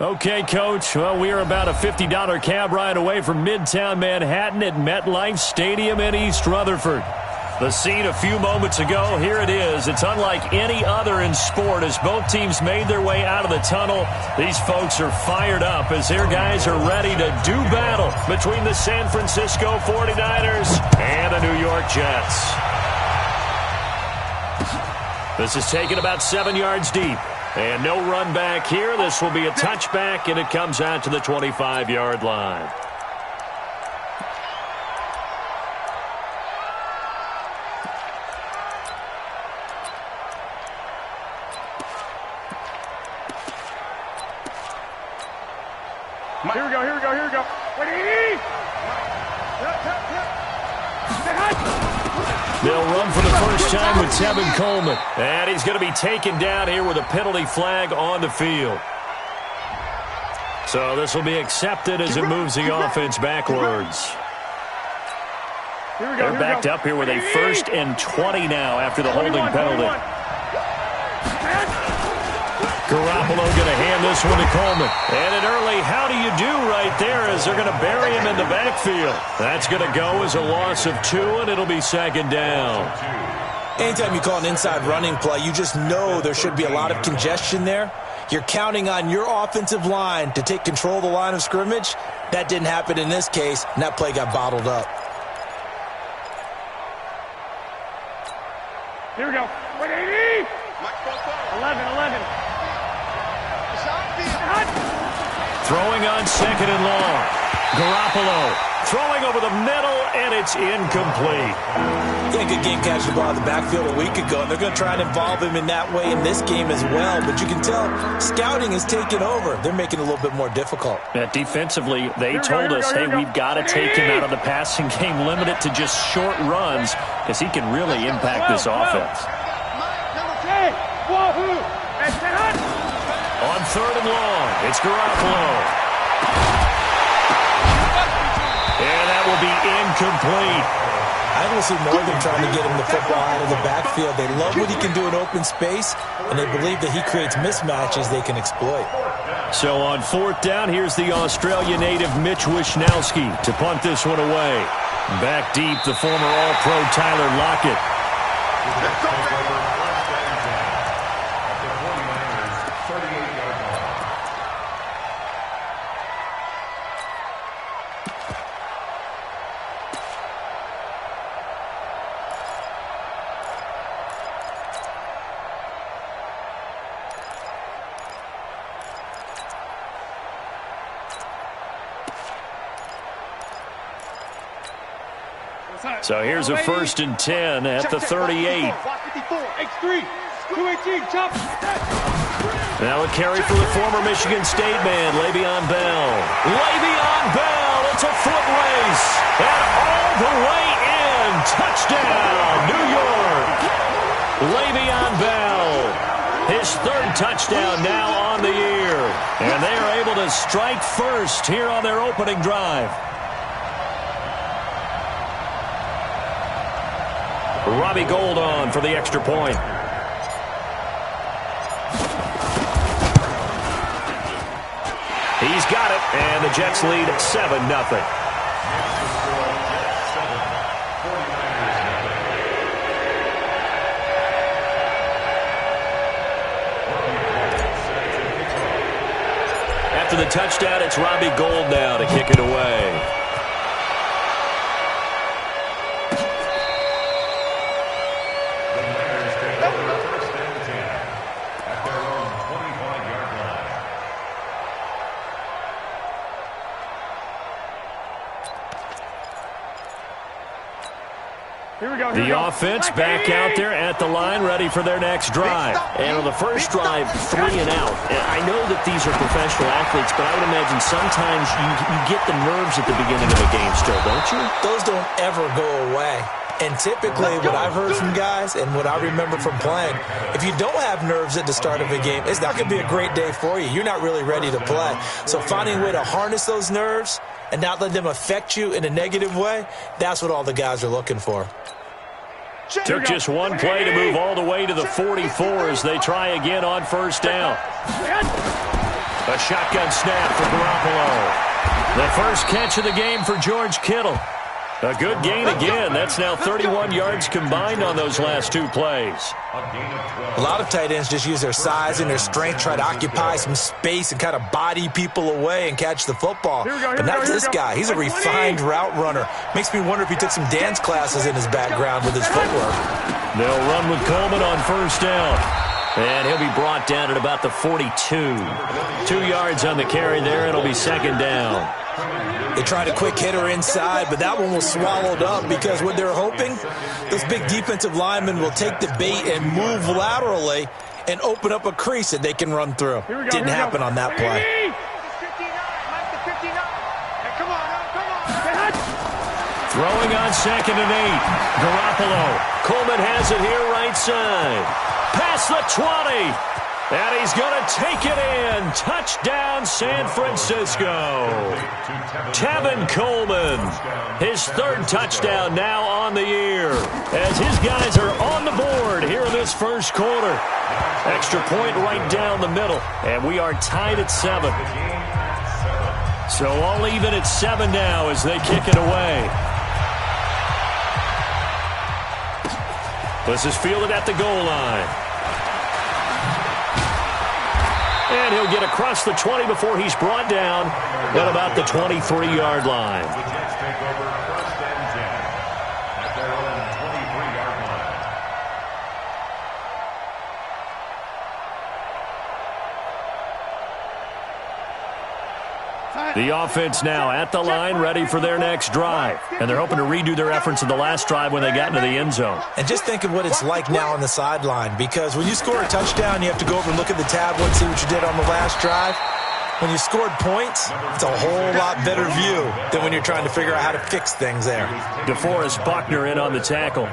Okay, Coach. Well, we are about a $50 cab ride away from Midtown Manhattan at MetLife Stadium in East Rutherford. The scene a few moments ago, here it is. It's unlike any other in sport as both teams made their way out of the tunnel. These folks are fired up as their guys are ready to do battle between the San Francisco 49ers and the New York Jets. This is taken about 7 yards deep. And no run back here. This will be a touchback, and it comes out to the 25-yard line. Here we go. Ready? They'll run for the first time with Tevin Coleman. And he's going to be taken down here with a penalty flag on the field. So this will be accepted as it moves the offense backwards. They're backed up here with a 1st and 20 now after the holding penalty. Garoppolo going to hand this one to Coleman. And an early how do you do right there as they're going to bury him in the backfield. That's going to go as a loss of 2, and it'll be 2nd down. Anytime you call an inside running play, you just know there should be a lot of congestion there. You're counting on your offensive line to take control of the line of scrimmage. That didn't happen in this case, and that play got bottled up. Here we go. 180. 11. Throwing on 2nd and long. Garoppolo throwing over the middle, and it's incomplete. Yeah, good game catching the ball in the backfield a week ago, and they're going to try and involve him in that way in this game as well. But you can tell scouting is taking over. They're making it a little bit more difficult. Defensively, they told us, hey, we've got to take him out of the passing game, limit it to just short runs, because he can really impact this offense. On 3rd and long, it's Garoppolo. And that will be incomplete. I want to see more of them trying to get him the football out of the backfield. They love what he can do in open space, and they believe that he creates mismatches they can exploit. So on 4th down, here's the Australia native Mitch Wishnowsky to punt this one away. Back deep, the former All-Pro Tyler Lockett. So here's a 1st and 10 at the 38. Now a carry for the former Michigan State man, Le'Veon Bell. Le'Veon Bell, it's a foot race. And all the way in. Touchdown, New York. Le'Veon Bell, his 3rd touchdown now on the year. And they are able to strike first here on their opening drive. Robbie Gould on for the extra point. He's got it, and the Jets lead 7-0. After the touchdown, it's Robbie Gould now to kick it away. The offense back out there at the line, ready for their next drive. And on the first drive, 3 and out. And I know that these are professional athletes, but I would imagine sometimes you get the nerves at the beginning of a game still, don't you? Those don't ever go away. And typically what I've heard from guys and what I remember from playing, if you don't have nerves at the start of a game, it's not going to be a great day for you. You're not really ready to play. So finding a way to harness those nerves and not let them affect you in a negative way, that's what all the guys are looking for. Took just one play to move all the way to the 44 as they try again on first down. A shotgun snap for Garoppolo. The first catch of the game for George Kittle. A good gain again. That's now 31 yards combined on those last 2 plays. A lot of tight ends just use their size and their strength, try to occupy some space and kind of body people away and catch the football. But not this guy. He's a refined route runner. Makes me wonder if he took some dance classes in his background with his footwork. They'll run with Coleman on first down. And he'll be brought down at about the 42. 2 yards on the carry there. It'll be second down. They tried a quick hitter inside, but that one was swallowed up because what they're hoping, those big defensive linemen will take the bait and move laterally and open up a crease that they can run through. Didn't happen on that play. Throwing on 2nd and 8. Garoppolo. Coleman has it here right side. Past the 20. And he's going to take it in. Touchdown, San Francisco. Tevin Coleman, his 3rd touchdown now on the year, as his guys are on the board here in this first quarter. Extra point right down the middle, and we are tied at 7. So all even at 7 now as they kick it away. This is fielded at the goal line. And he'll get across the 20 before he's brought down at about the 23-yard line. The offense now at the line, ready for their next drive. And they're hoping to redo their efforts in the last drive when they got into the end zone. And just think of what it's like now on the sideline, because when you score a touchdown, you have to go over and look at the tablet and see what you did on the last drive. When you scored points, it's a whole lot better view than when you're trying to figure out how to fix things there. DeForest Buckner in on the tackle.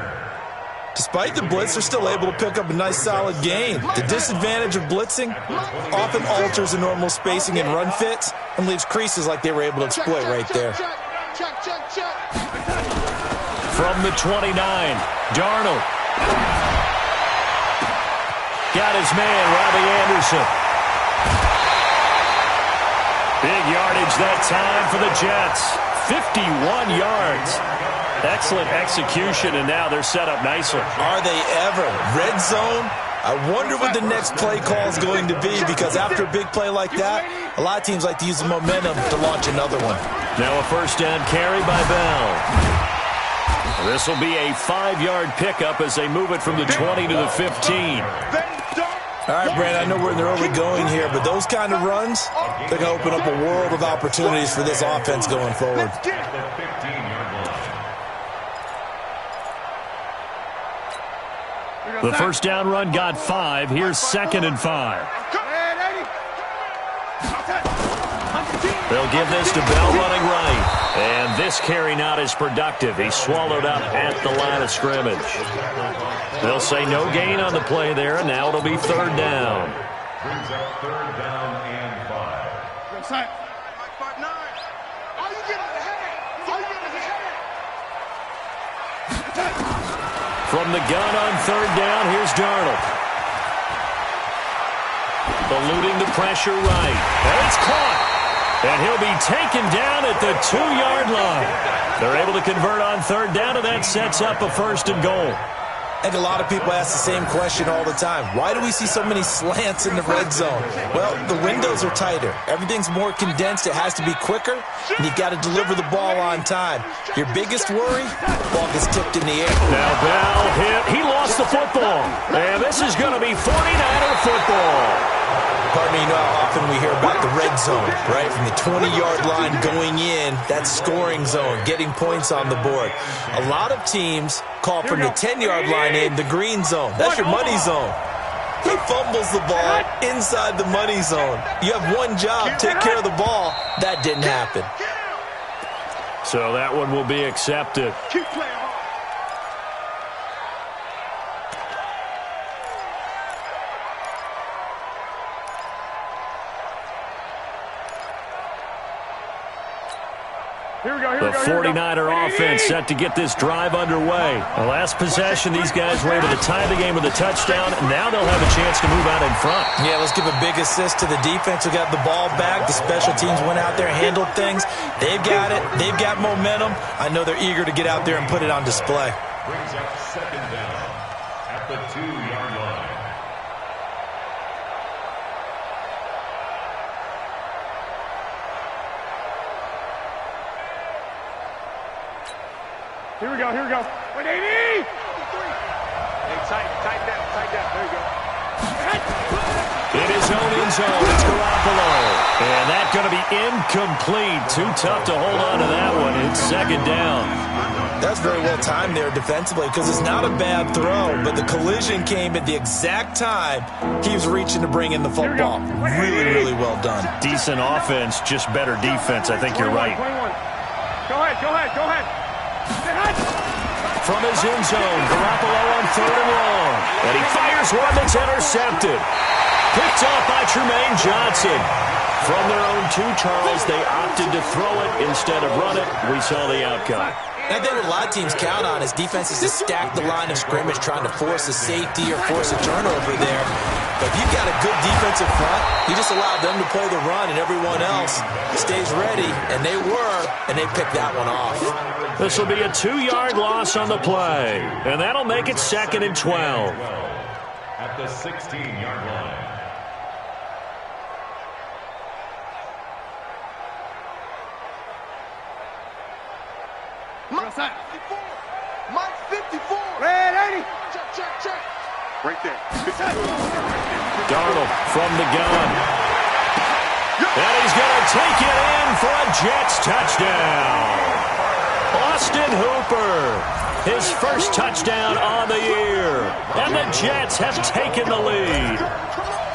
Despite the blitz, they're still able to pick up a nice, solid gain. The disadvantage of blitzing often alters the normal spacing and run fits and leaves creases like they were able to exploit right there. From the 29, Darnold. Got his man, Robbie Anderson. Big yardage that time for the Jets. 51 yards. Excellent execution, and now they're set up nicely. Are they ever? Red zone? I wonder what the next play call is going to be, because after a big play like that, a lot of teams like to use the momentum to launch another one. Now a first down carry by Bell. This will be a 5-yard pickup as they move it from the 20 to the 15. All right, Brandon, I know we're in the early going here, but those kind of runs, they're going to open up a world of opportunities for this offense going forward. The first down run got 5. Here's 2nd and 5. They'll give this to Bell running right. And this carry not as productive. He's swallowed up at the line of scrimmage. They'll say no gain on the play there, and now it'll be 3rd down. Brings up 3rd down and 5. From the gun on 3rd down, here's Darnold. Eluding the pressure right. And it's caught. And he'll be taken down at the 2-yard line. They're able to convert on 3rd down, and that sets up a 1st and goal. I think a lot of people ask the same question all the time. Why do we see so many slants in the red zone? Well, the windows are tighter. Everything's more condensed. It has to be quicker, and you've got to deliver the ball on time. Your biggest worry, ball gets tipped in the air. Now Bell hit. He lost the football. And this is going to be 49er football. Pardon me, you know how often we hear about the red zone, right? From the 20-yard line going in, that scoring zone, getting points on the board. A lot of teams call from the 10-yard line in the green zone. That's your money zone. He fumbles the ball inside the money zone. You have one job, take care of the ball. That didn't happen. So that one will be accepted. The 49er offense set to get this drive underway. The last possession, these guys were able to tie the game with a touchdown. Now they'll have a chance to move out in front. Yeah, let's give a big assist to the defense who got the ball back. The special teams went out there, handled things. They've got it. They've got momentum. I know they're eager to get out there and put it on display. Brings up second down at the 2-yard line. Here we go. Wait, 80! Hey, tight that. There you go. In his own end zone, it's Garoppolo. And that's going to be incomplete. Too tough to hold on to that one. It's second down. That's very well timed there defensively because it's not a bad throw, but the collision came at the exact time he was reaching to bring in the football. Really, really well done. Decent offense, just better defense. I think you're right. 21. Go ahead. From his end zone, Garoppolo on 3rd and long. And he fires one that's intercepted. Picked off by Tremaine Johnson. From their own 2, Charles, they opted to throw it instead of run it. We saw the outcome. I think what a lot of teams count on is defenses to stack the line of scrimmage, trying to force a safety or force a turnover there. But if you've got a good defensive front, you just allow them to play the run and everyone else stays ready, and they were, and they picked that one off. This will be a 2-yard loss on the play, and that'll make it 2nd and 12. At the 16-yard line. Mike 54. Red 80. Check. Right there. Darnold from the gun. And he's going to take it in for a Jets touchdown. Austin Hooper, his first touchdown on the year. And the Jets have taken the lead.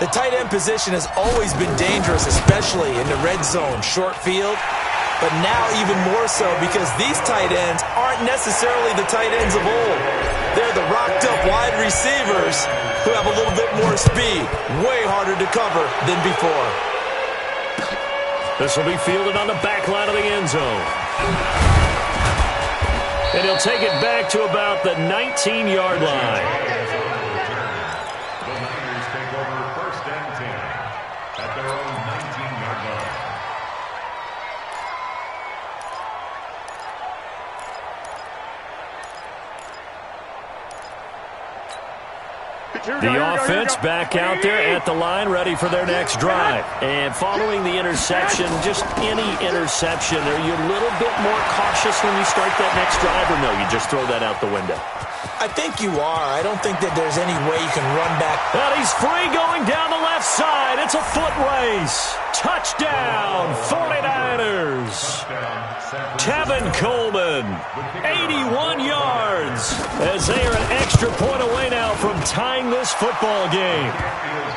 The tight end position has always been dangerous, especially in the red zone, short field. But now even more so because these tight ends aren't necessarily the tight ends of old. They're the rocked-up wide receivers who have a little bit more speed. Way harder to cover than before. This will be fielded on the back line of the end zone. And he'll take it back to about the 19-yard line. The Niners take over 1st and 10 at their own 19-yard line. The offense back out there at the line, ready for their next drive. And following the interception, just any interception, are you a little bit more cautious when you start that next drive, or no, you just throw that out the window? I think you are. I don't think that there's any way you can run back. And he's free going down the left side. It's a foot race. Touchdown, 49ers. Tevin Coleman, 81 yards, as they are an extra point away now from tying this football game.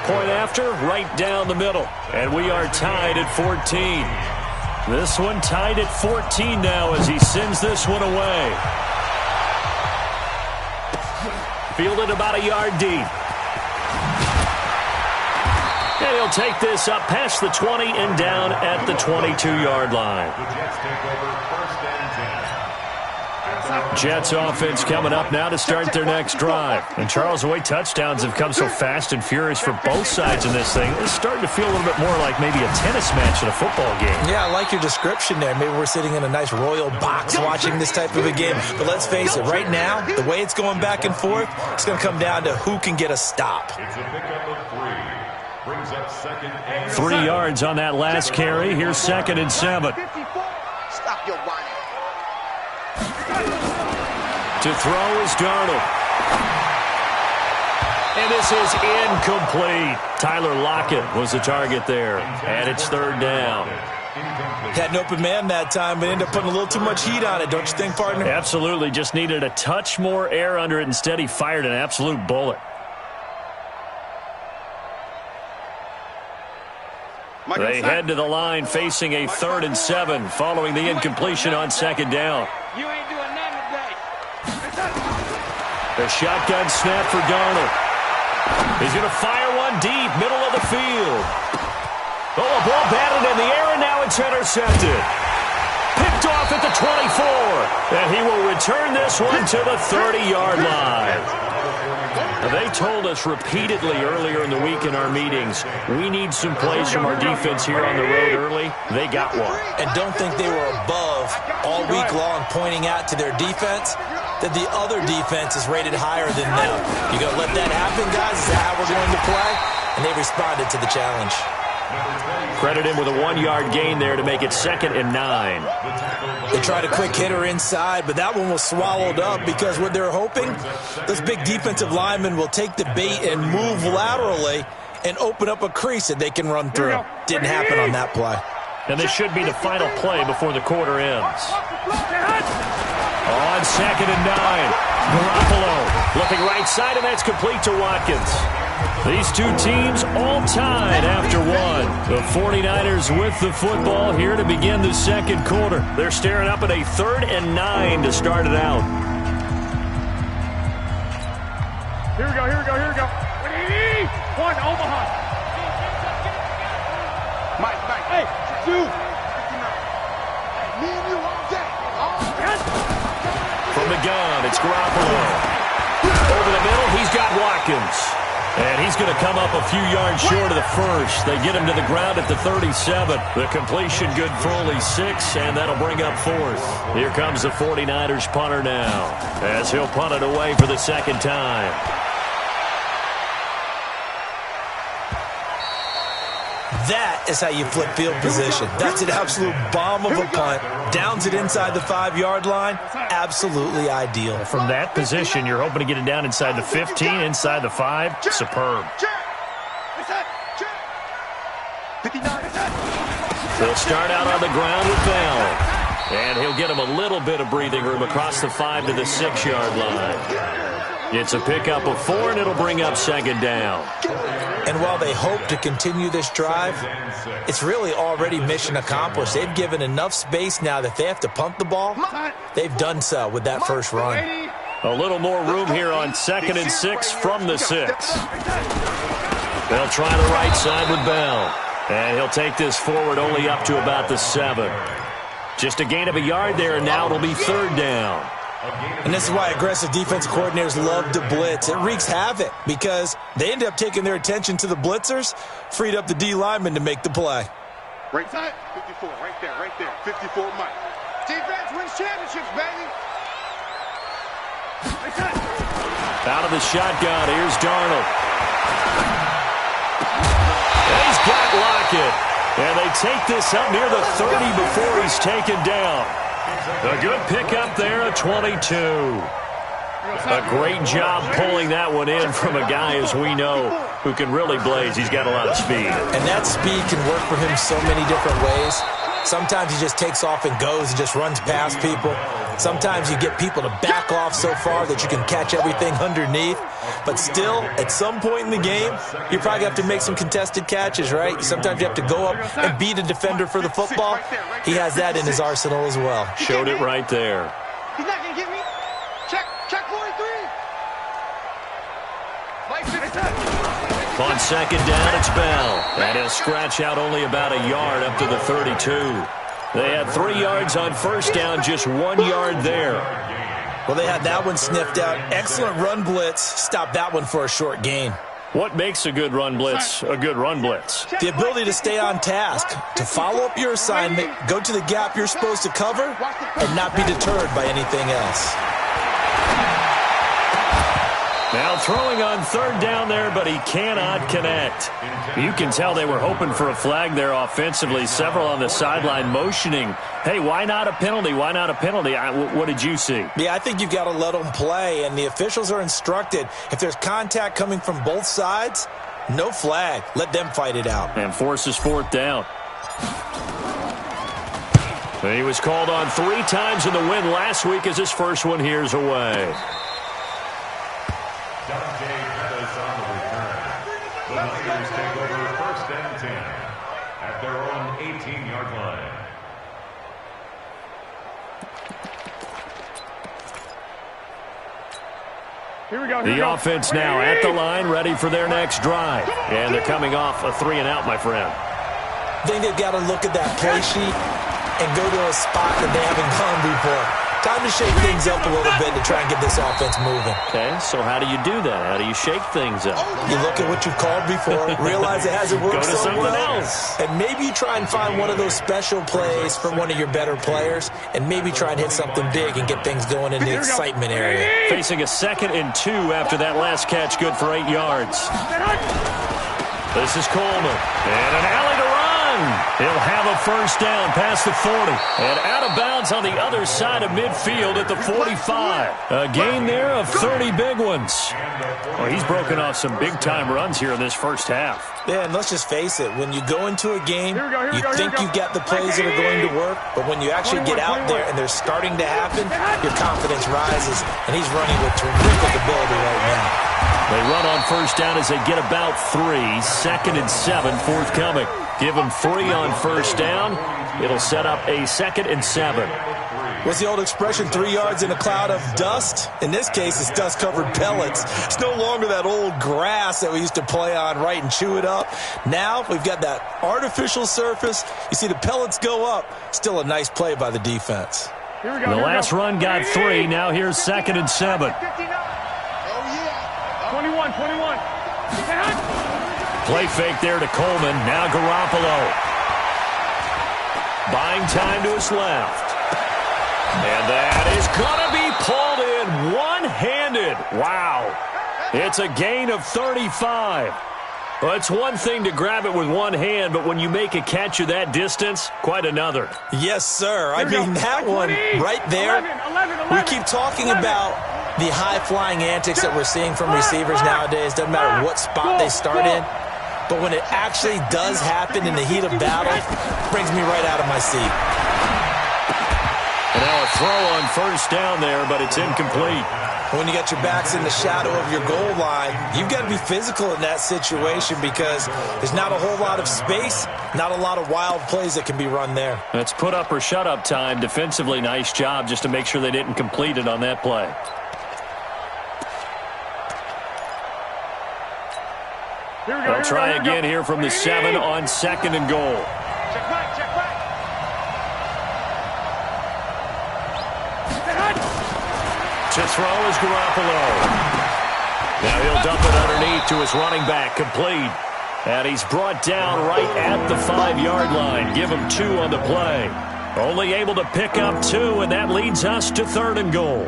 Point after, right down the middle. And we are tied at 14. This one tied at 14 now as he sends this one away. Fielded about a yard deep. And he'll take this up past the 20 and down at the 22-yard line. The Jets take over 1st and 10. Jets offense coming up now to start their next drive. And Charles, the way touchdowns have come so fast and furious for both sides in this thing, it's starting to feel a little bit more like maybe a tennis match in a football game. Yeah, I like your description there. Maybe we're sitting in a nice royal box watching this type of a game. But let's face it, right now, the way it's going back and forth, it's going to come down to who can get a stop. It's a pickup of 3. Brings up 2nd and 3 yards on that last carry. Here's 2nd and 7. Stop your whining. To throw is Darnold. And this is incomplete. Tyler Lockett was the target there. And it's 3rd down. Had an open man that time, but ended up putting a little too much heat on it, don't you think, partner? Absolutely. Just needed a touch more air under it. Instead, he fired an absolute bullet. They head to the line facing a 3rd and 7 following the incompletion on 2nd down. You ain't doing nothing today. The shotgun snap for Darnold. He's going to fire one deep, middle of the field. Oh, a ball batted in the air, and now it's intercepted. Picked off at the 24. And he will return this one to the 30-yard line. They told us repeatedly earlier in the week in our meetings, we need some plays from our defense here on the road early. They got one. And don't think they were above all week long pointing out to their defense that the other defense is rated higher than them. You going to let that happen, guys? Is that how we're going to play? And they responded to the challenge. Credit him with a 1-yard gain there to make it 2nd and 9. They tried a quick hitter inside, but that one was swallowed up because what they're hoping, those big defensive linemen will take the bait and move laterally and open up a crease that they can run through. Didn't happen on that play. And this should be the final play before the quarter ends. On 2nd and 9, Garoppolo looking right side, and that's complete to Watkins. These two teams all tied after one. The 49ers with the football here to begin the second quarter. They're staring up at a 3rd and 9 to start it out. Here we go, here we go, here we go. 180, 1 Omaha. Mike, hey, 2. Me and you all day. From the gun, it's Garoppolo. Over the middle, he's got Watkins. And he's going to come up a few yards short of the first. They get him to the ground at the 37. The completion good for only 6, and that'll bring up 4th. Here comes the 49ers punter now, as he'll punt it away for the 2nd time. That is how you flip field position. That's an absolute bomb of a punt. Downs it inside the 5-yard line. Absolutely ideal. From that position, you're hoping to get it down inside the 15, inside the 5. Superb. They'll start out on the ground with Bell. And he'll get him a little bit of breathing room across the 5 to the 6-yard line. It's a pickup of 4, and it'll bring up 2nd down. And while they hope to continue this drive, it's really already mission accomplished. They've given enough space now that they have to punt the ball. They've done so with that first run. A little more room here on 2nd and 6 from the 6. They'll try the right side with Bell. And he'll take this forward only up to about the 7. Just a gain of a yard there, and now it'll be 3rd down. And this is why aggressive defensive coordinators love to blitz. It wreaks havoc because they end up taking their attention to the blitzers, freed up the D lineman to make the play. Right side, 54, right there, 54 Mike. Defense wins championships, baby. Right side. Out of the shotgun, here's Darnold. He's got Lockett. And they take this up near the 30 before he's taken down. A good pickup there, a 22. A great job pulling that one in from a guy, as we know, who can really blaze. He's got a lot of speed. And that speed can work for him so many different ways. Sometimes he just takes off and goes and just runs past people. Sometimes you get people to back off so far that you can catch everything underneath. But still, at some point in the game, you probably have to make some contested catches, right? Sometimes you have to go up and beat a defender for the football. He has that in his arsenal as well. Showed it right there. He's not going to get me. Check 43. On 2nd down, it's Bell. And he'll scratch out only about a yard up to the 32. They had 3 yards on 1st down, just 1 yard there. Well, they had that one sniffed out. Excellent run blitz. Stopped that one for a short gain. What makes a good run blitz a good run blitz? The ability to stay on task, to follow up your assignment, go to the gap you're supposed to cover, and not be deterred by anything else. Now throwing on 3rd down there, but he cannot connect. You can tell they were hoping for a flag there offensively. Several on the sideline motioning, hey, why not a penalty? Why not a penalty? What did you see? Yeah, I think you've got to let them play, and the officials are instructed. If there's contact coming from both sides, no flag. Let them fight it out. And forces 4th down. He was called on 3 times in the win last week as his first one here's away. John JayThaDon on the return. The Niners take over 1st and 10 at their own 18-yard line. Here we go. The offense now at the line, ready for their next drive. And they're coming off a 3-and-out, my friend. I think they've got to look at that play sheet and go to a spot that they haven't gone before. Time to shake things up a little bit to try and get this offense moving. Okay, so how do you do that? How do you shake things up? You look at what you've called before, realize it hasn't worked Go to so something well, else. and maybe you try and find one of those special plays from one of your better players, and maybe try and hit something big and get things going in the excitement area. Facing a 2nd and 2 after that last catch, good for 8 yards. This is Coleman, and an alley to run. He'll have a first down past the 40, and out of bounds on the other side of midfield at the 45. A gain there of 30 big ones. Well, he's broken off some big-time runs here in this first half. Yeah, and let's just face it. When you go into a game, you think you've got the plays that are going to work, but when you actually get out there and they're starting to happen, your confidence rises, and he's running with terrific ability right now. They run on first down as they get about 3. 2nd and 7 forthcoming. Give them 3 on first down. It'll set up a 2nd and 7. What's the old expression, 3 yards in a cloud of dust? In this case, it's dust-covered pellets. It's no longer that old grass that we used to play on, right, and chew it up. Now we've got that artificial surface. You see the pellets go up. Still a nice play by the defense. The last run got 3. Now here's 2nd and 7. 21. Play fake there to Coleman. Now Garoppolo. Buying time to his left. And that is going to be pulled in one-handed. Wow. It's a gain of 35. Well, it's one thing to grab it with one hand, but when you make a catch of that distance, quite another. Yes, sir. I mean, that one right there, we keep talking about the high-flying antics that we're seeing from receivers nowadays. Doesn't matter what spot they start in. But when it actually does happen in the heat of battle, it brings me right out of my seat. And now a throw on first down there, but it's incomplete. When you got your backs in the shadow of your goal line, you've got to be physical in that situation because there's not a whole lot of space, not a lot of wild plays that can be run there. That's put up or shut up time. Defensively, nice job just to make sure they didn't complete it on that play. They'll try again here from the 7 on 2nd and goal. Check back. To throw is Garoppolo. Now he'll dump it underneath to his running back, complete. And he's brought down right at the 5-yard line. Give him 2 on the play. Only able to pick up 2, and that leads us to 3rd and goal.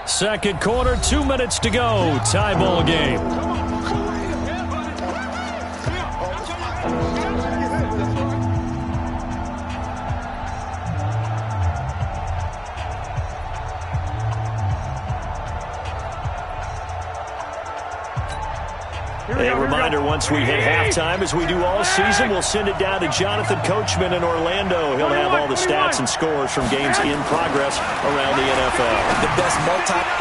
Second quarter, 2 minutes to go. Tie ball game. A reminder, once we hit halftime, as we do all season, we'll send it down to Jonathan Coachman in Orlando. He'll have all the stats and scores from games in progress around the NFL. The best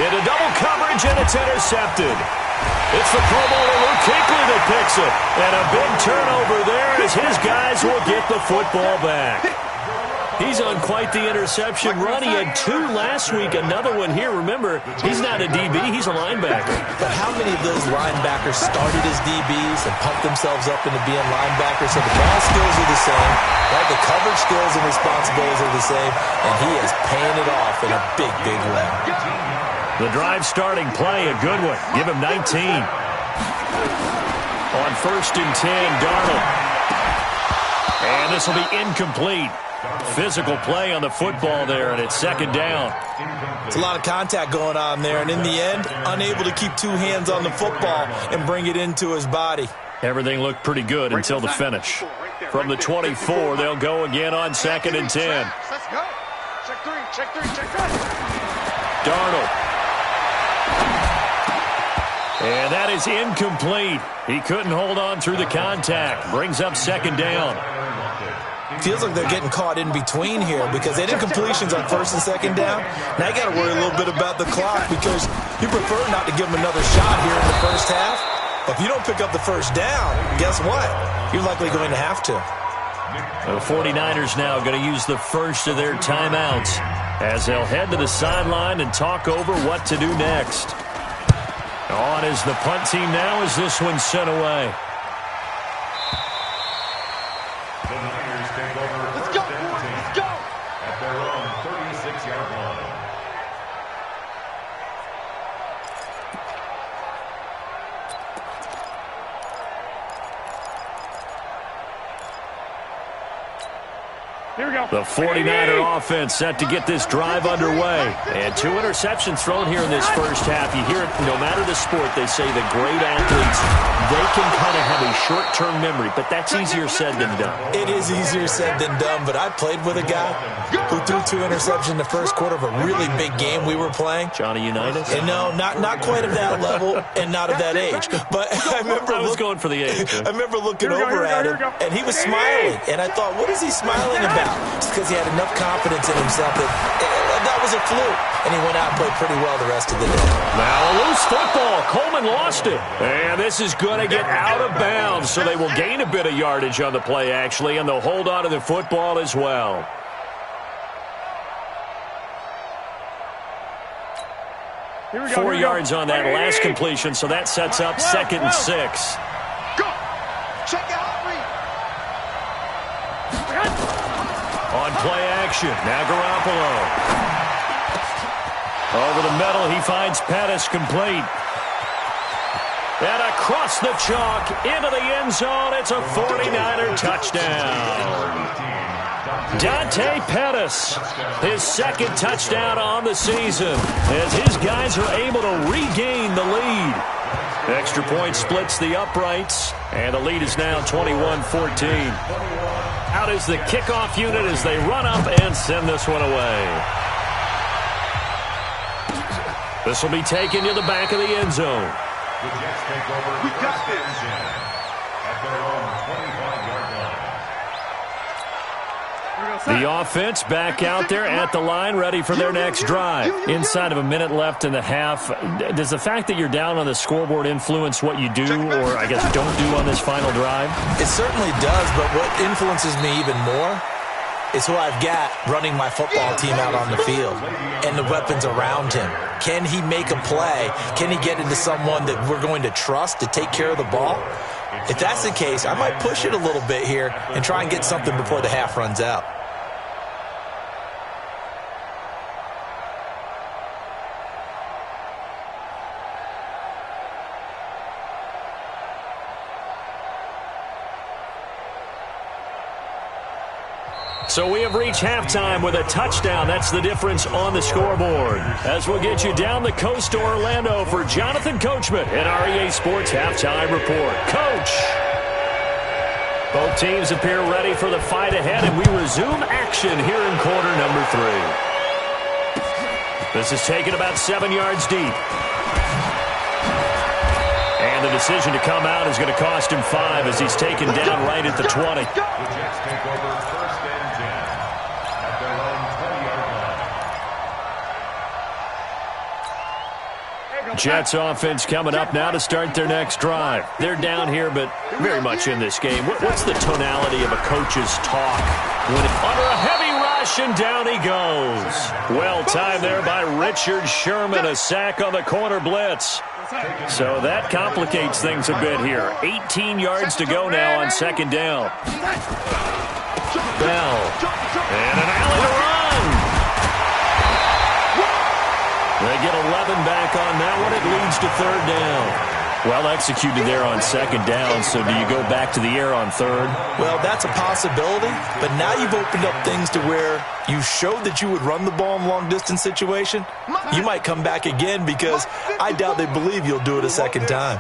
into double coverage, and it's intercepted. It's the Pro Bowler Luke Kuechly that picks it. And a big turnover there as his guys will get the football back. He's on quite the interception run. He had 2 last week, another one here. Remember, he's not a DB, he's a linebacker. But how many of those linebackers started as DBs and pumped themselves up into being linebackers? So the ball skills are the same, right? The coverage skills and responsibilities are the same, and he is paying it off in a big, big way. The drive starting play, a good one. Give him 19. On 1st and 10, Darnold. And this will be incomplete. Physical play on the football there, and it's 2nd down. It's a lot of contact going on there, and in the end, unable to keep 2 hands on the football and bring it into his body. Everything looked pretty good until the finish. From the 24, they'll go again on 2nd and 10. Let's go. Check 3. Darnold. And that is incomplete. He couldn't hold on through the contact. Brings up 2nd down. Feels like they're getting caught in between here because they did completions on 1st and 2nd down. Now you got to worry a little bit about the clock because you prefer not to give them another shot here in the first half. But if you don't pick up the first down, guess what? You're likely going to have to. The 49ers now going to use the first of their timeouts as they'll head to the sideline and talk over what to do next. On is the punt team now as this one's sent away. The 49er offense set to get this drive underway. And 2 interceptions thrown here in this first half. You hear it, no matter the sport, they say the great athletes, they can kind of have a short-term memory, but that's easier said than done. It is easier said than done, but I played with a guy who threw 2 interceptions in the first quarter of a really big game we were playing. Johnny Unitas? And no, not quite of that level and not of that age. But I remember I was going for the age. I remember looking over at him, and he was smiling. And I thought, what is he smiling about? It's because he had enough confidence in himself that was a fluke. And he went out and played pretty well the rest of the day. Now a loose football. Coleman lost it. And this is going to get out of bounds, so they will gain a bit of yardage on the play, actually, and they'll hold on to the football as well. Here we go, 4 yards on that last completion, so that sets up 2nd and 6. Go. Check out. On play action, now Garoppolo. Over the middle, he finds Pettis complete. And across the chalk, into the end zone, it's a 49er touchdown. Dante Pettis, his 2nd touchdown on the season, as his guys are able to regain the lead. Extra point splits the uprights, and the lead is now 21-14. Out is the kickoff unit as they run up and send this one away. This will be taken to the back of the end zone. The Jets take over first and 10 at their own 25-yard line. The offense back out there at the line, ready for their next drive. Inside of a minute left in the half, does the fact that you're down on the scoreboard influence what you do, or I guess don't do on this final drive? It certainly does, but what influences me even more is who I've got running my football team out on the field and the weapons around him. Can he make a play? Can he get into someone that we're going to trust to take care of the ball? If that's the case, I might push it a little bit here and try and get something before the half runs out. So we have reached halftime with a touchdown. That's the difference on the scoreboard. As we'll get you down the coast to Orlando for Jonathan Coachman in our EA Sports Halftime Report. Coach! Both teams appear ready for the fight ahead, and we resume action here in quarter number 3. This is taken about 7 yards deep. And the decision to come out is going to cost him 5 as he's taken down right at the 20. The Jets take over first and 10 at their own 20-yard line. Jets offense coming up now to start their next drive. They're down here, but very much in this game. What's the tonality of a coach's talk when under a heavy rush and down he goes? Well timed there by Richard Sherman, a sack on the corner blitz. So that complicates things a bit here. 18 yards to go now on 2nd down. Bell. And an alley to run. They get 11 back on that one. It leads to 3rd down. Well executed there on 2nd down. So do you go back to the air on 3rd? Well, that's a possibility, but now you've opened up things to where you showed that you would run the ball in long-distance situation. You might come back again because I doubt they believe you'll do it a 2nd time.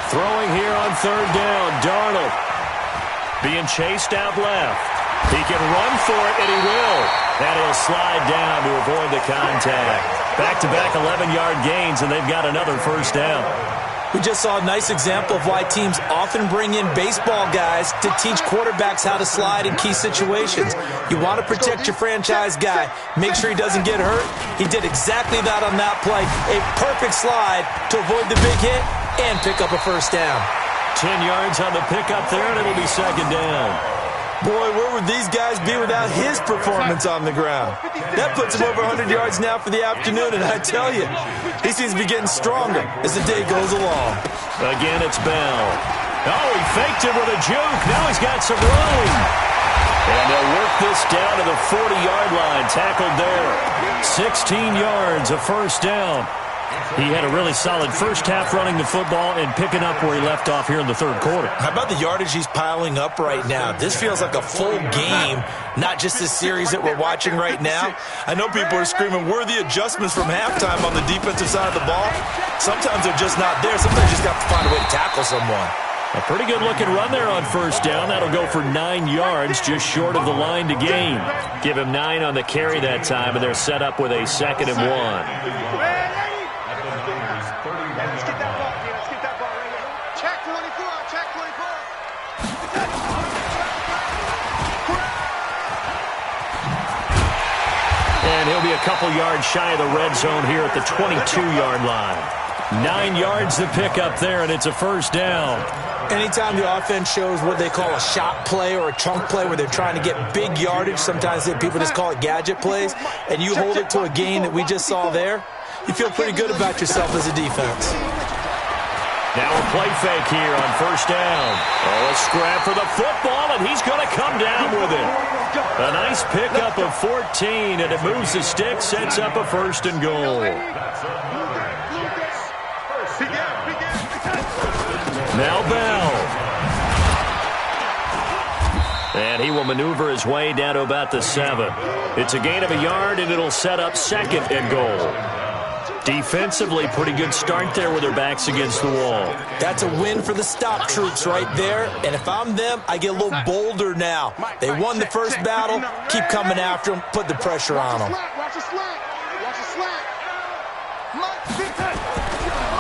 Throwing here on 3rd down, Darnold being chased out left. He can run for it, and he will. And he'll slide down to avoid the contact. Back-to-back 11-yard gains, and they've got another 1st down. We just saw a nice example of why teams often bring in baseball guys to teach quarterbacks how to slide in key situations. You want to protect your franchise guy. Make sure he doesn't get hurt. He did exactly that on that play. A perfect slide to avoid the big hit and pick up a 1st down. 10 yards on the pickup there, and it'll be 2nd down. Boy, where would these guys be without his performance on the ground? That puts him over 100 yards now for the afternoon, and I tell you, he seems to be getting stronger as the day goes along. Again, it's Bell. Oh, he faked it with a juke. Now he's got some room. And they'll work this down to the 40-yard line. Tackled there. 16 yards, a 1st down. He had a really solid first half running the football and picking up where he left off here in the third quarter. How about the yardage he's piling up right now? This feels like a full game, not just this series that we're watching right now. I know people are screaming, where are the adjustments from halftime on the defensive side of the ball? Sometimes they're just not there. Sometimes you just have to find a way to tackle someone. A pretty good-looking run there on first down. That'll go for 9 yards, just short of the line to gain. Give him 9 on the carry that time, and they're set up with a 2nd and 1. Let's get that ball, Let's get that ball right here. Check 24, check 24. And he'll be a couple yards shy of the red zone here at the 22-yard line. 9 yards to pick up there, and it's a first down. Anytime the offense shows what they call a shot play or a chunk play where they're trying to get big yardage, sometimes people just call it gadget plays, and you hold it to a gain that we just saw there, you feel pretty good about yourself as a defense. Now a play fake here on first down. Oh, a scrap for the football, and he's going to come down with it. A nice pickup of 14, and it moves the stick, sets up a 1st and goal. Now Bell. And he will maneuver his way down to about the 7. It's a gain of a yard, and it'll set up 2nd and goal. Defensively, pretty good start there with their backs against the wall. That's a win for the stop troops right there. And if I'm them, I get a little bolder now. They won the first battle. Keep coming after them. Put the pressure on them. Watch the slack. Watch the slack.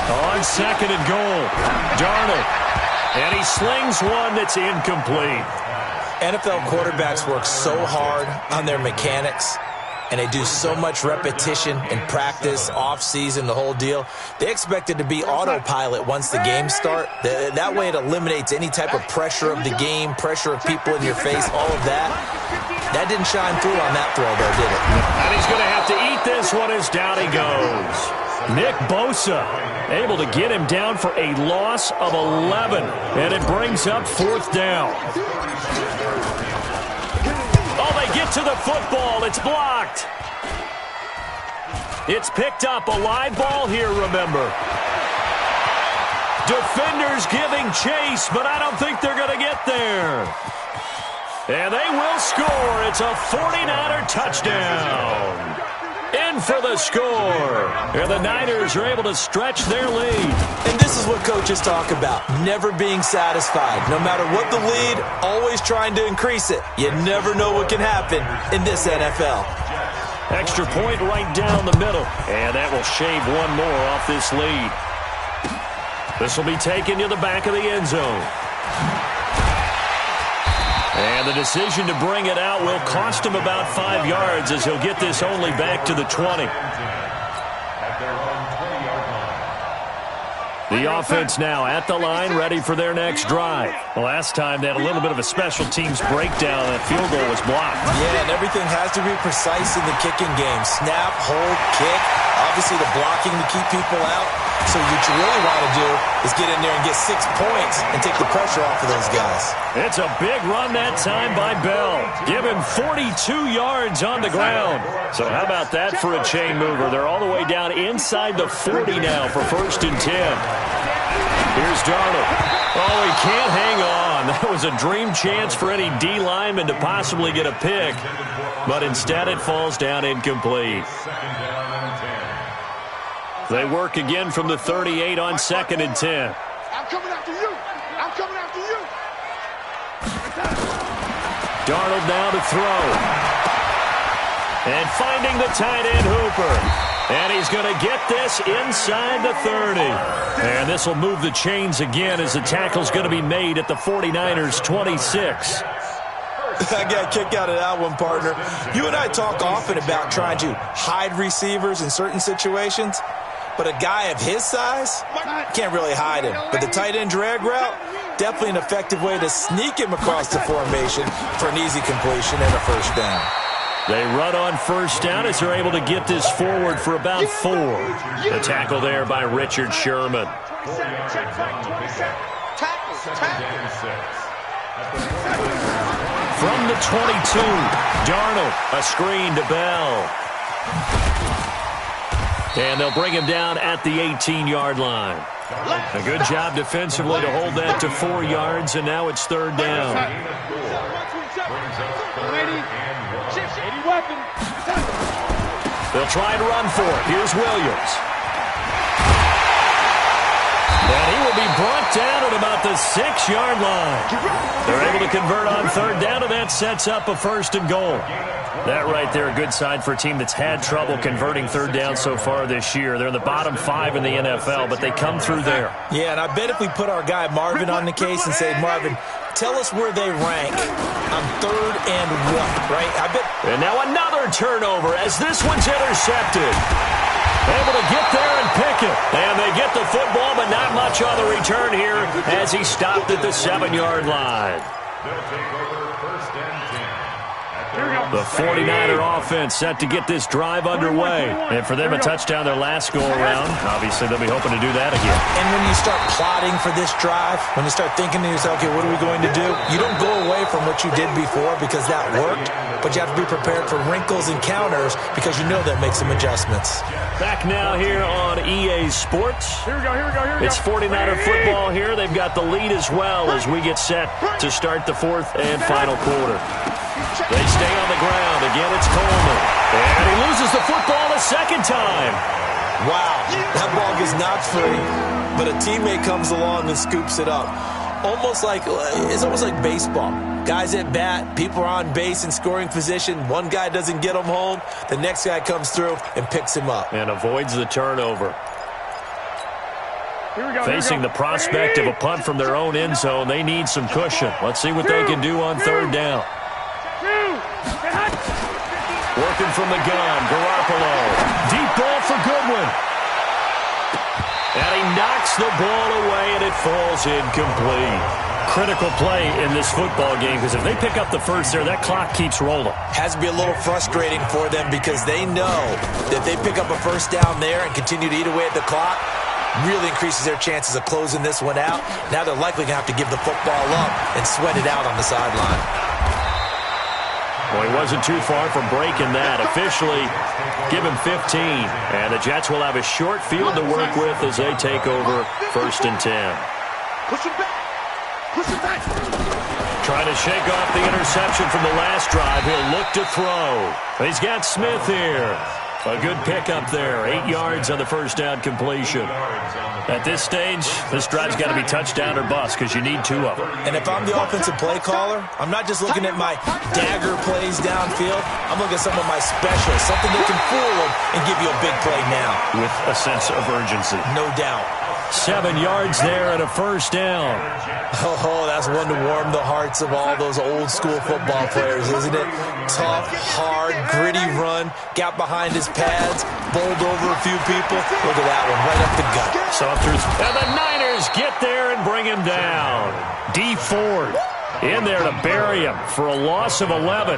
On 2nd and goal, Darnold. And he slings one that's incomplete. NFL quarterbacks work so hard on their mechanics, and they do so much repetition and practice, off-season, the whole deal. They expect it to be autopilot once the games start. That way it eliminates any type of pressure of the game, pressure of people in your face, all of that. That didn't shine through on that throw, though, did it? And he's going to have to eat this one as down he goes. Nick Bosa able to get him down for a loss of 11, and it brings up 4th down. Oh, they get to the football. It's blocked. It's picked up. A live ball here, remember. Defenders giving chase, but I don't think they're going to get there. And they will score. It's a 49er touchdown. In for the score. And the Niners are able to stretch their lead. And this is what coaches talk about, never being satisfied. No matter what the lead, always trying to increase it. You never know what can happen in this NFL. Extra point right down the middle. And that will shave one more off this lead. This will be taken to the back of the end zone. And the decision to bring it out will cost him about 5 yards as he'll get this only back to the 20. The offense now at the line, ready for their next drive. Last time they had a little bit of a special teams breakdown. That field goal was blocked. Yeah, and everything has to be precise in the kicking game. Snap, hold, kick. Obviously the blocking to keep people out. So what you really want to do is get in there and get 6 points and take the pressure off of those guys. It's a big run that time by Bell. Give him 42 yards on the ground. So how about that for a chain mover? They're all the way down inside the 40 now for 1st and 10. Here's Darnold. Oh, he can't hang on. That was a dream chance for any D lineman to possibly get a pick. But instead it falls down incomplete. They work again from the 38 on 2nd and 10. I'm coming after you. I'm coming after you. Darnold now to throw. And finding the tight end Hooper. And he's going to get this inside the 30. And this will move the chains again as the tackle's going to be made at the 49ers' 26. I got a kick out of that one, partner. You and I talk often about trying to hide receivers in certain situations. But a guy of his size, can't really hide him. But the tight end drag route, definitely an effective way to sneak him across the formation for an easy completion and a 1st down. They run on 1st down as they're able to get this forward for about 4. The tackle there by Richard Sherman. From the 22, Darnold, a screen to Bell. And they'll bring him down at the 18-yard line. A good job defensively to hold that to 4 yards, and now it's third down. They'll try and run for it. Here's Williams. And he will be brought down at about the 6-yard line. They're able to convert on third down, and that sets up a first and goal. That right there, a good sign for a team that's had trouble converting third down so far this year. They're in the bottom 5 in the NFL, but they come through there. Yeah, and I bet if we put our guy Marvin on the case and say, Marvin, tell us where they rank on third and what, right? I bet. And now another turnover as this one's intercepted. Able to get there and pick it. And they get the football, but not much on the return here as he stopped at the 7-yard line. They'll take over first and 10. The 49er offense set to get this drive underway. And for them, a touchdown their last go-around. Obviously, they'll be hoping to do that again. And when you start plotting for this drive, when you start thinking to yourself, okay, what are we going to do? You don't go away from what you did before because that worked, but you have to be prepared for wrinkles and counters because you know that makes some adjustments. Back now here on EA Sports. Here we go. It's 49er football here. They've got the lead as well as we get set to start the fourth and final quarter. They stay on the ground. Again, it's Coleman. And he loses the football a second time. Wow, that ball gets knocked free, but a teammate comes along and scoops it up. It's almost like baseball. Guys at bat, people are on base in scoring position. One guy doesn't get him home. The next guy comes through and picks him up. And avoids the turnover. Facing the prospect of a punt from their own end zone, they need some cushion. Let's see what they can do on third down. Working from the gun, Garoppolo. Deep ball for Goodwin. And he knocks the ball away, and it falls incomplete. Critical play in this football game, because if they pick up the first there, that clock keeps rolling. Has to be a little frustrating for them because they know that they pick up a first down there and continue to eat away at the clock, really increases their chances of closing this one out. Now they're likely going to have to give the football up and sweat it out on the sideline. Well, he wasn't too far from breaking that. Officially, give him 15. And the Jets will have a short field to work with as they take over first and 10. Push him back. Trying to shake off the interception from the last drive. He'll look to throw. He's got Smith here. A good pickup there. 8 yards on the first down completion. At this stage, this drive's got to be touchdown or bust because you need 2 of them. And if I'm the offensive play caller, I'm not just looking at my dagger plays downfield. I'm looking at some of my specials, something that can fool them and give you a big play now. With a sense of urgency. No doubt. 7 yards there and a first down. Oh, that's one to warm the hearts of all those old school football players, isn't it? Tough, hard, gritty run, got behind his pads, bowled over a few people. Look at that one, right up the gut. And the Niners get there and bring him down. D Ford in there to bury him for a loss of 11.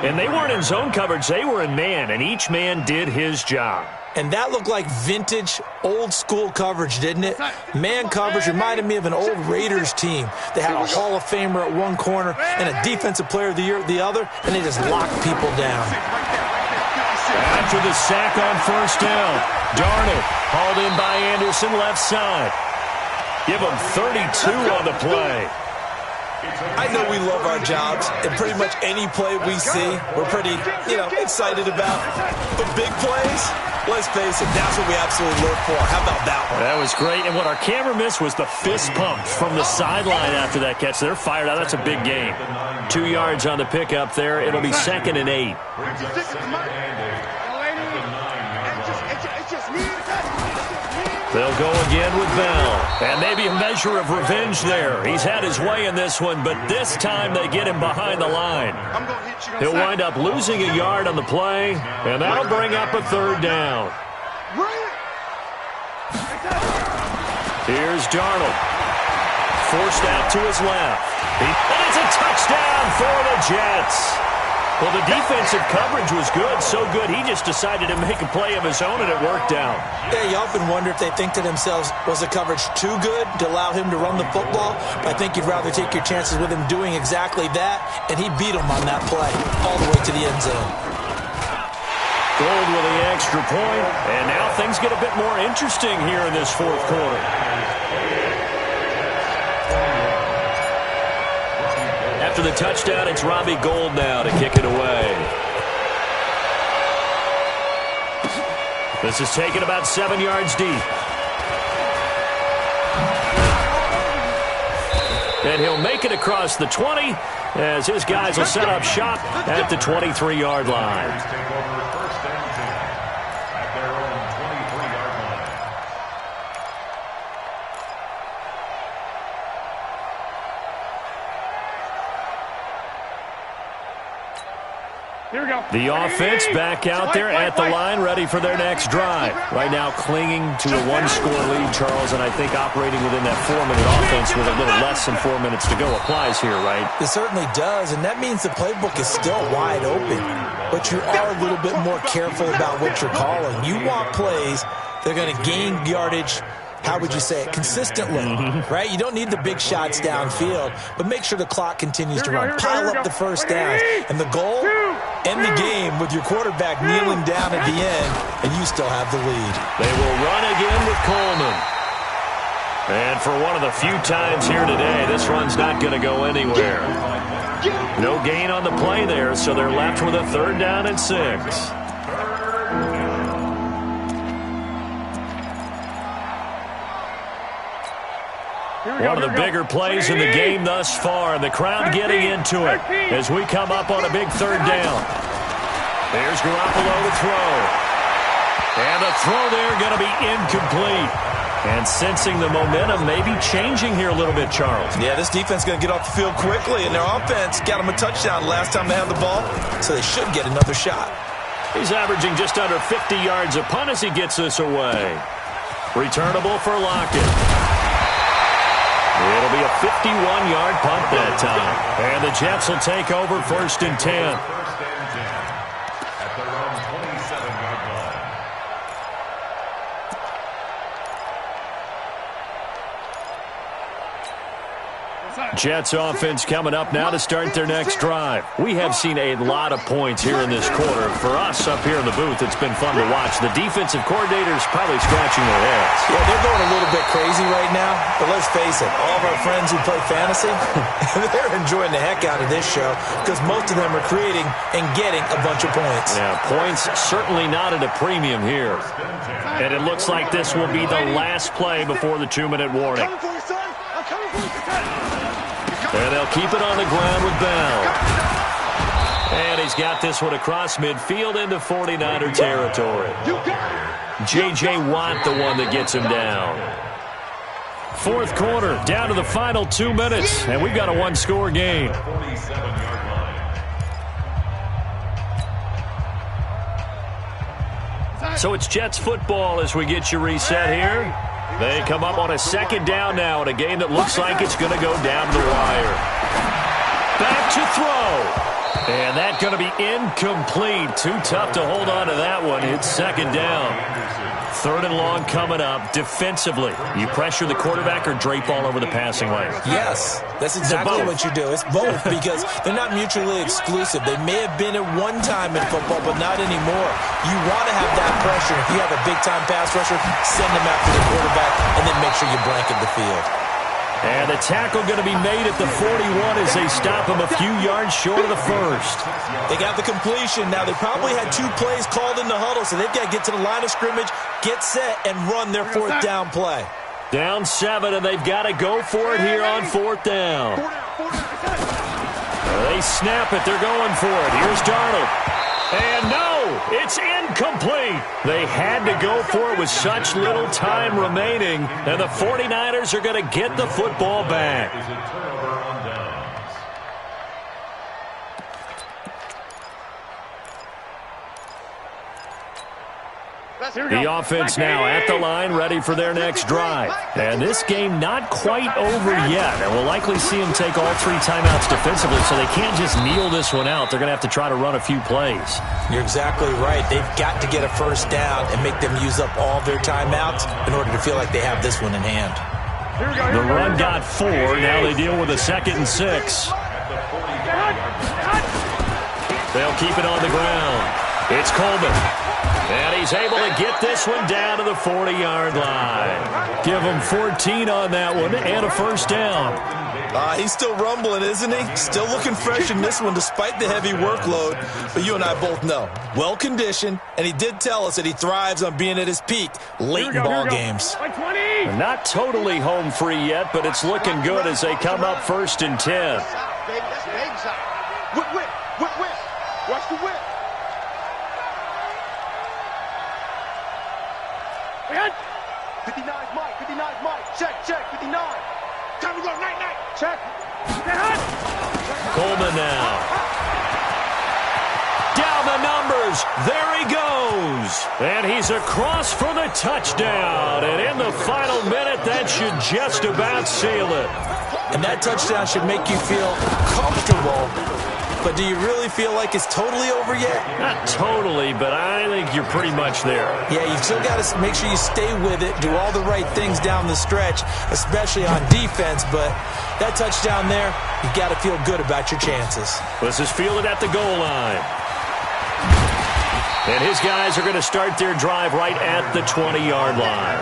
And they weren't in zone coverage, they were in man, and each man did his job. And that looked like vintage, old-school coverage, didn't it? Man coverage reminded me of an old Raiders team. They had a Hall of Famer at one corner and a Defensive Player of the Year at the other, and they just locked people down. After the sack on first down, Darnold hauled in by Anderson left side. Give him 32 on the play. I know we love our jobs, and pretty much any play we see, we're pretty, excited about. But big plays, let's face it, that's what we absolutely live for. How about that one? That was great, and what our camera missed was the fist pump from the sideline after that catch. They're fired out. That's a big game. 2 yards on the pickup there. It'll be 2nd and 8. They'll go again with Bell. And maybe a measure of revenge there. He's had his way in this one, but this time they get him behind the line. He'll wind up losing a yard on the play, and that'll bring up a third down. Here's Darnold. Forced out to his left. And it's a touchdown for the Jets. Well, the defensive coverage was good, so good he just decided to make a play of his own, and it worked out. Yeah, you often wonder if they think to themselves, was the coverage too good to allow him to run the football? But I think you'd rather take your chances with him doing exactly that, and he beat him on that play all the way to the end zone. Gold with the extra point, and now things get a bit more interesting here in this fourth quarter. After the touchdown, it's Robbie Gould now to kick it away. This is taken about 7 yards deep. And he'll make it across the 20 as his guys will set up shop at the 23-yard line. The offense back out there at the line, ready for their next drive. Right now clinging to a one-score lead, Charles, and I think operating within that 4-minute offense with a little less than 4 minutes to go applies here, right? It certainly does, and that means the playbook is still wide open. But you are a little bit more careful about what you're calling. You want plays that are going to gain yardage, how would you say it, consistently, right? You don't need the big shots downfield, but make sure the clock continues to run. Pile up the first downs. And the goal, end the game with your quarterback kneeling down at the end, and you still have the lead. They will run again with Coleman. And for one of the few times here today, this run's not going to go anywhere. No gain on the play there, so they're left with a 3rd down and 6. One of the bigger plays in the game thus far, and the crowd getting into it as we come up on a big 3rd down. There's Garoppolo to throw. And the throw there going to be incomplete. And sensing the momentum may be changing here a little bit, Charles. Yeah, this defense is going to get off the field quickly, and their offense got them a touchdown last time they had the ball, so they should get another shot. He's averaging just under 50 yards a punt as he gets this away. Returnable for Lockett. It'll be a 51-yard punt that time. And the Jets will take over 1st and 10. At their own 27-yard line. Jets offense coming up now to start their next drive. We have seen a lot of points here in this quarter. For us up here in the booth, it's been fun to watch. The defensive coordinators probably scratching their heads. Yeah, they're going a little bit crazy right now. But let's face it, all of our friends who play fantasy, they're enjoying the heck out of this show because most of them are creating and getting a bunch of points. Yeah, points certainly not at a premium here. And it looks like this will be the last play before the 2-minute warning. And they'll keep it on the ground with Bell. And he's got this one across midfield into 49er territory. J.J. Watt, the one that gets him down. 4th quarter, down to the final 2 minutes, and we've got a 1-score game. 47-yard line. So it's Jets football as we get you reset here. They come up on a 2nd down now in a game that looks like it's going to go down the wire. Back to throw. And that's going to be incomplete. Too tough to hold on to that one. It's 2nd down. 3rd and long coming up. Defensively, you pressure the quarterback or drape all over the passing lane? Yes, that's exactly what you do. It's both because they're not mutually exclusive. They may have been at one time in football, but not anymore. You want to have that pressure. If you have a big-time pass rusher, send them after the quarterback, and then make sure you blanket the field. And the tackle going to be made at the 41 as they stop him a few yards short of the 1st. They got the completion. Now, they probably had 2 plays called in the huddle, so they've got to get to the line of scrimmage, get set, and run their 4th down play. Down 7, and they've got to go for it here on 4th down. They snap it. They're going for it. Here's Darnold. And no, it's incomplete. They had to go for it with such little time remaining, and the 49ers are going to get the football back. Is a turnover on downs. The offense now at the line, ready for their next drive. And this game not quite over yet. And we'll likely see them take all 3 timeouts defensively, so they can't just kneel this one out. They're going to have to try to run a few plays. You're exactly right. They've got to get a 1st down and make them use up all their timeouts in order to feel like they have this one in hand. The run got 4. Now they deal with a 2nd and 6. They'll keep it on the ground. It's Coleman. And he's able to get this one down to the 40-yard line. Give him 14 on that one and a first down. He's still rumbling, isn't he? Still looking fresh in this one despite the heavy workload. But you and I both know, well-conditioned, and he did tell us that he thrives on being at his peak late in ball games. Not totally home free yet, but it's looking good as they come up 1st and 10. Whip, whip, whip, whip. Watch the whip. 59's Mike, 59's Mike. Check, 59. Time to go, night. Check. Coleman now. Down the numbers. There he goes. And he's across for the touchdown. And in the final minute, that should just about seal it. And that touchdown should make you feel comfortable. But do you really feel like it's totally over yet? Not totally, but I think you're pretty much there. Yeah, you've still got to make sure you stay with it, do all the right things down the stretch, especially on defense. But that touchdown there, you've got to feel good about your chances. This is fielded at the goal line. And his guys are going to start their drive right at the 20-yard line.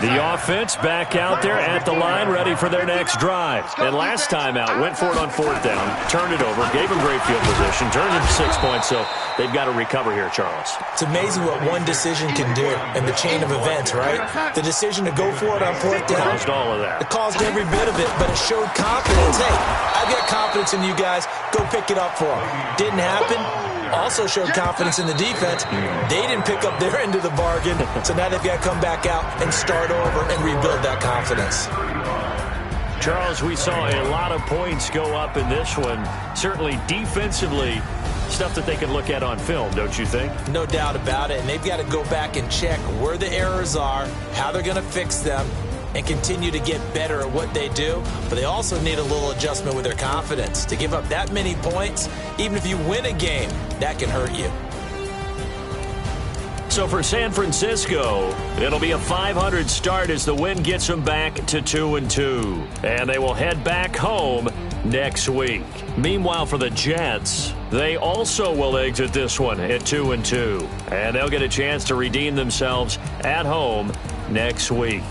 The offense back out there at the line, ready for their next drive. And last time out, went for it on 4th down, turned it over, gave them great field position, turned it to 6 points, so they've got to recover here, Charles. It's amazing what one decision can do in the chain of events, right? The decision to go for it on 4th down. Caused all of that. It caused every bit of it, but it showed confidence. Hey, I've got confidence in you guys. Go pick it up for them. Didn't happen. Also showed confidence in the defense. They didn't pick up their end of the bargain, so now they've got to come back out and start over and rebuild that confidence. Charles, we saw a lot of points go up in this one. Certainly defensively, stuff that they can look at on film, don't you think? No doubt about it, and they've got to go back and check where the errors are, how they're going to fix them, and continue to get better at what they do. But they also need a little adjustment with their confidence. To give up that many points, even if you win a game, that can hurt you. So for San Francisco, it'll be a 500 start as the win gets them back to 2-2. And they will head back home next week. Meanwhile, for the Jets, they also will exit this one at 2-2. And they'll get a chance to redeem themselves at home next week.